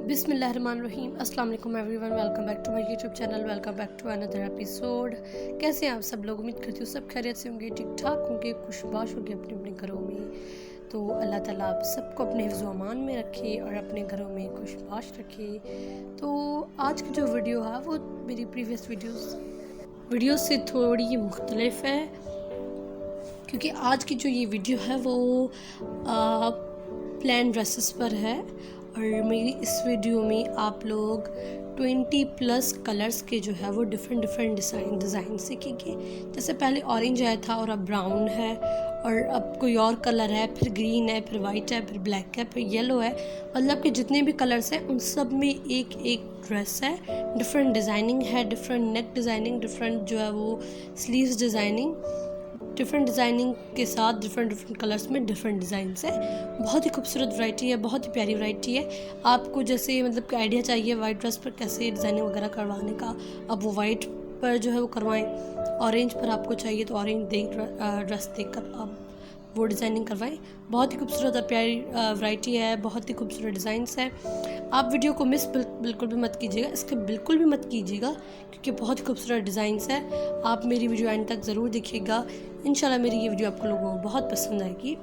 बिस्मिल्लाहिर्रहमानिर्रहीम अस्सलाम वालेकुम everyone, welcome back to my YouTube channel, welcome back to another episode. कैसे हैं आप सब लोग? उम्मीद करती हूँ सब खैरियत से होंगे, ठीक ठाक होंगे, खुशबाश होंगे अपने अपने घरों में। तो अल्लाह ताला आप सबको अपने हिफ्ज़ अमान में रखे और अपने घरों में खुशबाश रखे। तो आज की जो वीडियो है वो मेरी प्रीवियस वीडियोस से थोड़ी मुख्तलिफ है, क्योंकि आज की जो ये वीडियो है वो प्लेन ड्रेसेस पर है। और मेरी इस वीडियो में आप लोग 20 प्लस कलर्स के जो है वो डिफरेंट डिज़ाइन सीखेंगे। जैसे पहले ऑरेंज आया था और अब ब्राउन है, और अब कोई और कलर है, फिर ग्रीन है, फिर वाइट है, फिर ब्लैक है, फिर येलो है। मतलब कि जितने भी कलर्स हैं उन सब में एक एक ड्रेस है, डिफरेंट डिज़ाइनिंग है, डिफरेंट नेक डिज़ाइनिंग, डिफरेंट जो है वो स्लीव्स डिज़ाइनिंग, डिफरेंट डिज़ाइनिंग के साथ डिफरेंट कलर्स में डिफरेंट डिज़ाइंस है। बहुत ही खूबसूरत वैरायटी है, बहुत ही प्यारी वैरायटी है। आपको जैसे मतलब कि आइडिया चाहिए वाइट ड्रेस पर कैसे डिज़ाइनिंग वगैरह करवाने का, अब वो वाइट पर जो है वो करवाएं। ऑरेंज पर आपको चाहिए तो ऑरेंज ड्रेस देख कर आप वो डिज़ाइनिंग करवाएं। बहुत ही खूबसूरत और प्यारी वैरायटी है, बहुत ही खूबसूरत डिज़ाइंस है। आप वीडियो को मिस बिल्कुल भी मत कीजिएगा, इसके बिल्कुल भी मत कीजिएगा, क्योंकि बहुत ही खूबसूरत डिज़ाइंस है। आप मेरी वीडियो एंड तक ज़रूर देखिएगा, इंशाल्लाह मेरी ये वीडियो आपको लोगों को बहुत पसंद आएगी।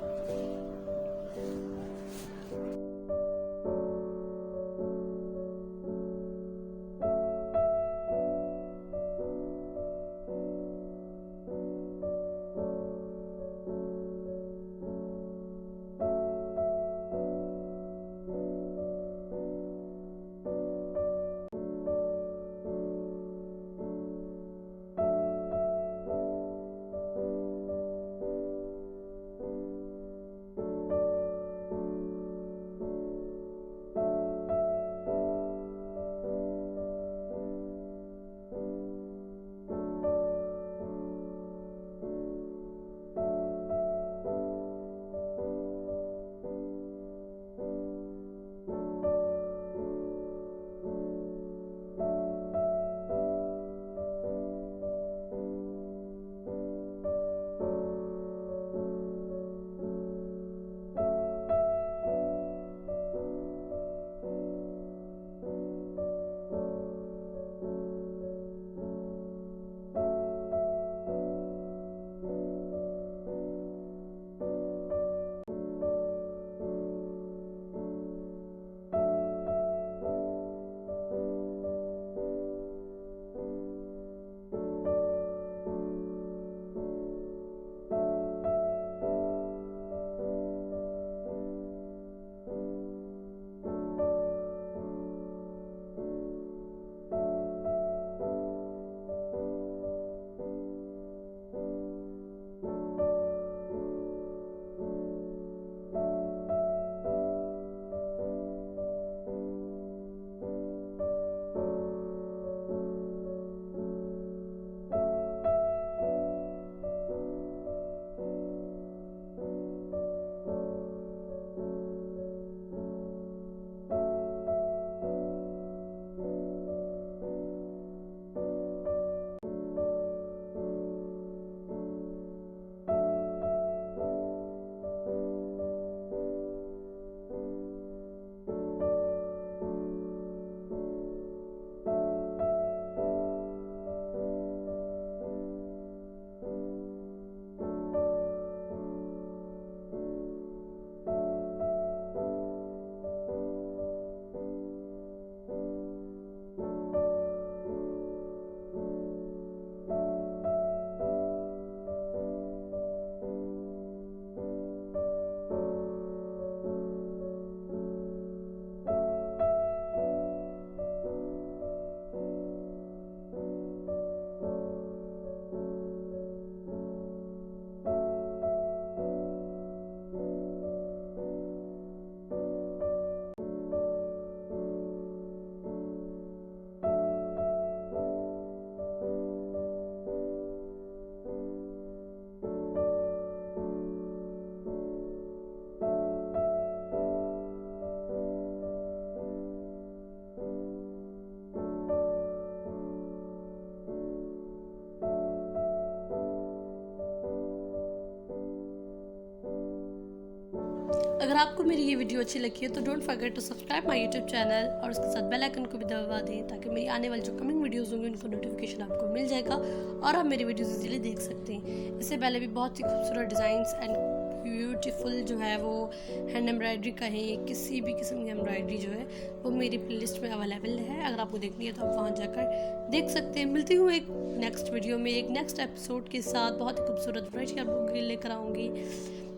अगर आपको मेरी ये वीडियो अच्छी लगी है तो don't forget to subscribe my YouTube channel और उसके साथ बेल आइकन को भी दबा दें, ताकि मेरी आने वाली जो कमिंग वीडियोस होंगी उनको नोटिफिकेशन आपको मिल जाएगा और आप मेरी वीडियोस इजीली देख सकते हैं। इससे पहले भी बहुत ही खूबसूरत डिज़ाइंस एंड ब्यूटीफुल जो है वो हैंड एम्ब्रॉयडरी कहें, किसी भी किस्म की एम्ब्रॉयडरी जो है वो मेरी प्लेलिस्ट में अवेलेबल है। अगर आपको देखनी है तो आप वहाँ जाकर देख सकते हैं। मिलती हूँ एक नेक्स्ट वीडियो में, एक नेक्स्ट एपिसोड के साथ। बहुत ही खूबसूरत वैरायटी आप लोगों के लिए लेकर आऊँगी।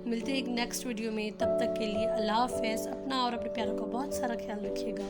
मिलते हैं एक नेक्स्ट वीडियो में, तब तक के लिए अल्लाह हाफ़िज़। अपना और अपने प्यारों का बहुत सारा ख्याल रखिएगा।